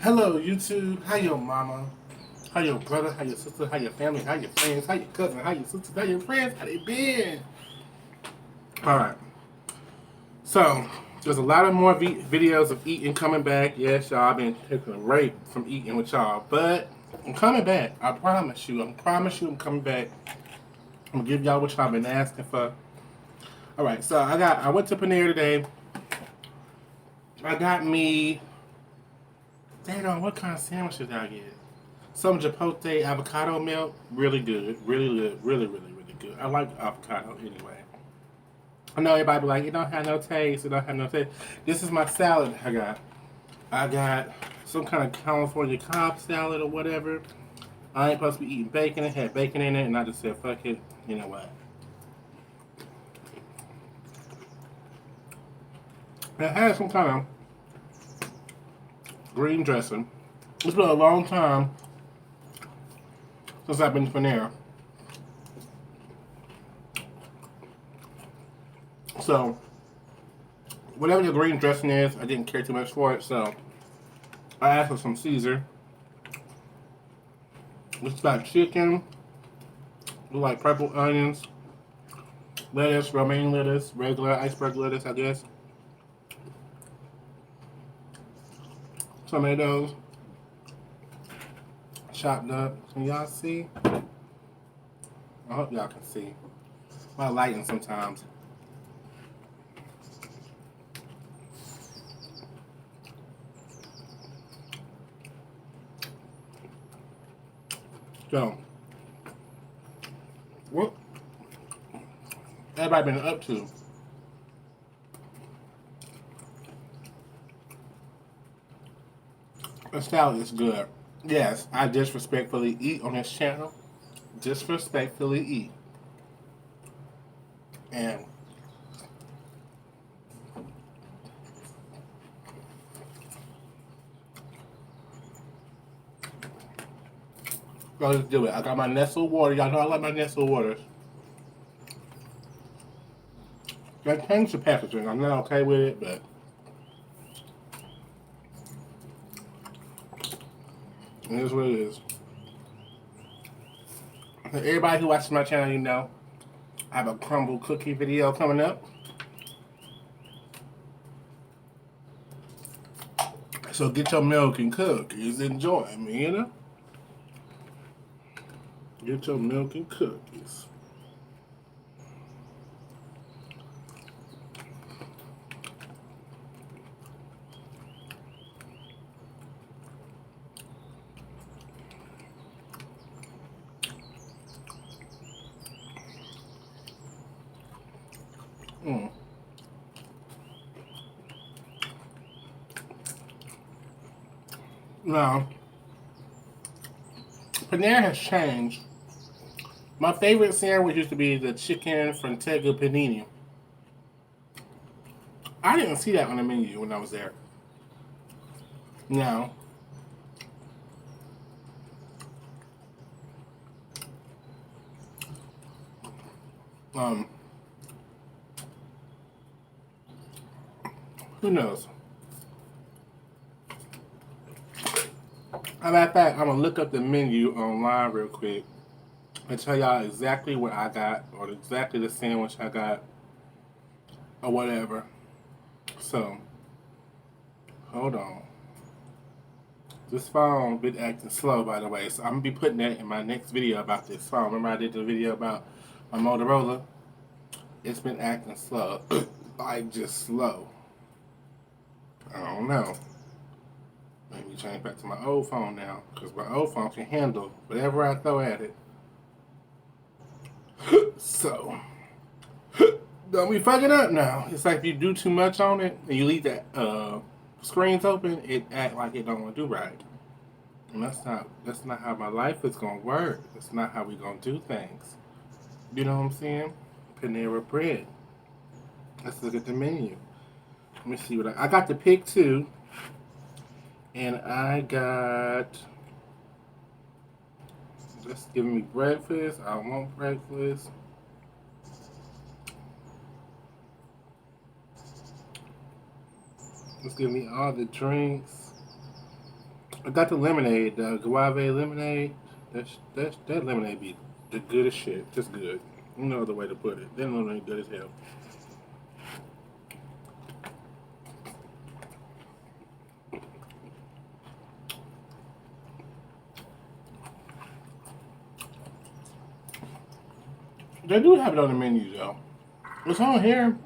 Hello, YouTube. How your mama? How your brother? How your sister? How your family? How your friends? How your cousin? How your sisters? How your friends? How they been? All right. So there's a lot of more videos of eating coming back. Yes, y'all. I've been taking a break from eating with y'all, but I'm coming back. I promise you. I'm coming back. I'm gonna give y'all what y'all been asking for. All right. So I went to Panera today. I got me. Damn, what kind of sandwiches did I get? Some chipotle avocado milk, really good, really good, really good. I like avocado anyway. I know everybody be like, it don't have no taste, it don't have no taste. This is my salad I got. I got some kind of California Cobb salad or whatever. I ain't supposed to be eating bacon. It had bacon in it, and I just said, fuck it. You know what? It had some kind of green dressing. It's been a long time since I've been to Panera. So, whatever the green dressing is, I didn't care too much for it, so I asked for some Caesar. It's got chicken, like purple onions, lettuce, romaine lettuce, regular iceberg lettuce, I guess. Tomatoes, chopped up. Can y'all see? I hope y'all can see. My lighting sometimes. So, what everybody been up to? The salad is good. Yes, I disrespectfully eat on this channel. Disrespectfully eat. And let's do it. I got my Nestle water. Y'all know I like my Nestle waters. They changed the packaging. I'm not okay with it, but it is what it is. Everybody who watches my channel, you know, I have a crumble cookie video coming up. So get your milk and cookies. Enjoy me, you know? Get your milk and cookies. Mm. Now, Panera has changed. My favorite sandwich used to be the chicken Frantega panini. I didn't see that on the menu when I was there. Now, um, who knows? As a matter of fact, I'm gonna look up the menu online real quick and tell y'all exactly what I got or exactly the sandwich I got or whatever. So, hold on. This phone been acting slow, by the way, so I'm gonna be putting that in my next video about this phone. Remember I did the video about my Motorola? It's been acting slow. Like, just slow. I don't know. Let me change back to my old phone now, because my old phone can handle whatever I throw at it. So, don't be fucking up now. It's like if you do too much on it and you leave that screens open, it act like it don't want to do right. And that's not how my life is gonna work. That's not how we gonna do things. You know what I'm saying? Panera bread. Let's look at the menu. Let me see what I got the pick two. And I got just giving me breakfast. I want breakfast. Just give me all the drinks. I got the lemonade, the guava lemonade. That lemonade be the good as shit. Just good. No other way to put it. That lemonade good as hell. They do have it on the menu though. It's on here.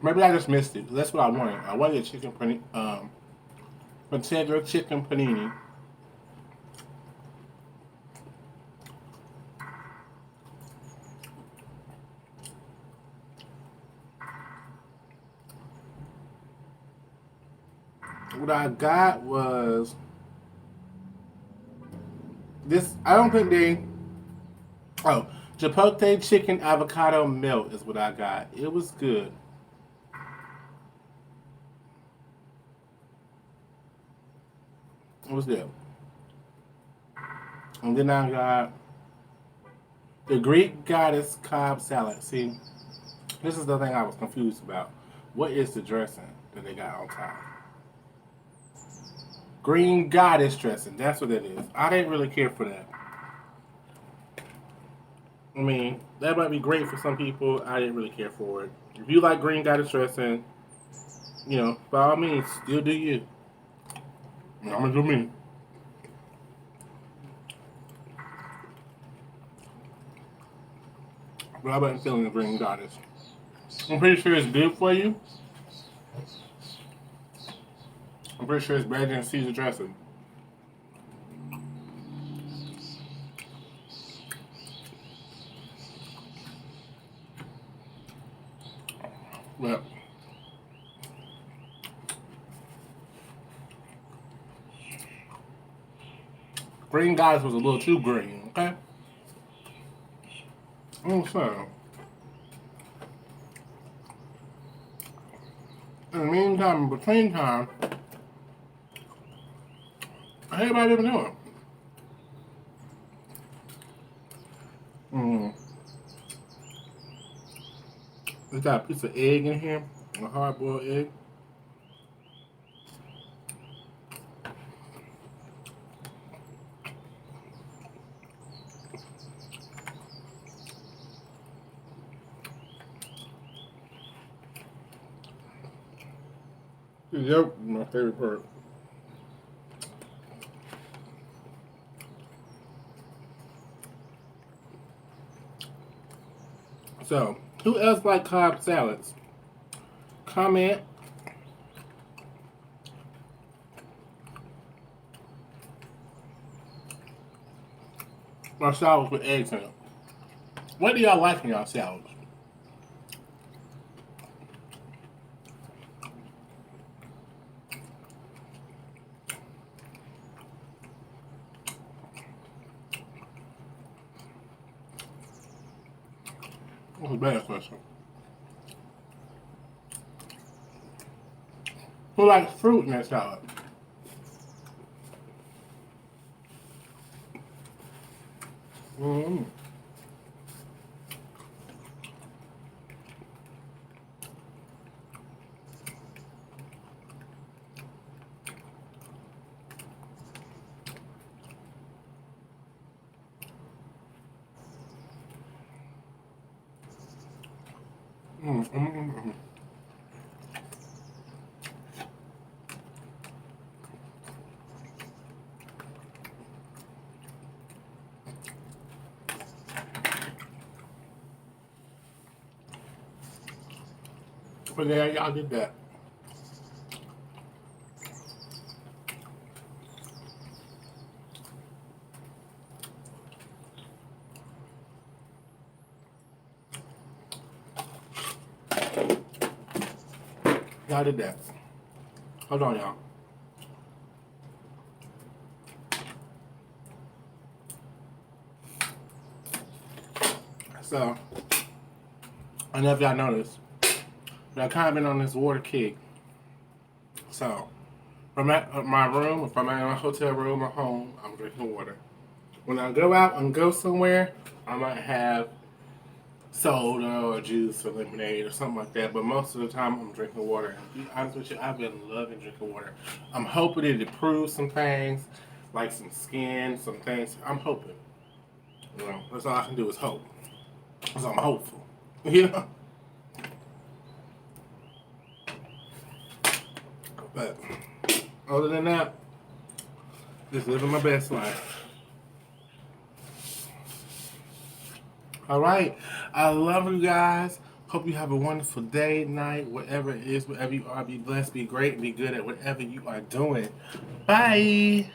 Maybe I just missed it. That's what I wanted. I wanted a chicken panini, potato chicken panini. What I got was this. I don't think they. Oh, Chipotle chicken avocado melt is what I got. It was good. It was good. And then I got the Greek goddess Cobb salad. See, this is the thing I was confused about. What is the dressing that they got on top? Green goddess dressing. That's what it is. I didn't really care for that. I mean, that might be great for some people. I didn't really care for it. If you like green goddess dressing, you know, by all means, still do you. I'm gonna do me. But I wasn't feeling the green goddess. I'm pretty sure it's good for you. I'm pretty sure it's better than Caesar dressing. Well, green goddess was a little too green, okay? I'm saying. In the meantime, in between time, how everybody been doing? We got a piece of egg in here, a hard-boiled egg. Yep, my favorite part. So, who else like Cobb salads? Comment. Or salads with eggs in it. What do y'all like in y'all salads? That's a bad question. Who likes fruit in their salad? Mm-hmm. Mm-hmm. But yeah, y'all did that. Y'all did that. Hold on, y'all. So, I don't know if y'all noticed, but I've kind of been on this water kick. So, from at my room, if I'm in a hotel room or home, I'm drinking water. When I go out and go somewhere, I might have soda or juice or lemonade or something like that. But most of the time, I'm drinking water. And to be honest with you, I've been loving drinking water. I'm hoping it improves some things, like some skin, some things. I'm hoping. You know, that's all I can do is hope. So I'm hopeful. You know? But other than that, just living my best life. All right. I love you guys. Hope you have a wonderful day, night, whatever it is, wherever you are. Be blessed, be great, and be good at whatever you are doing. Bye.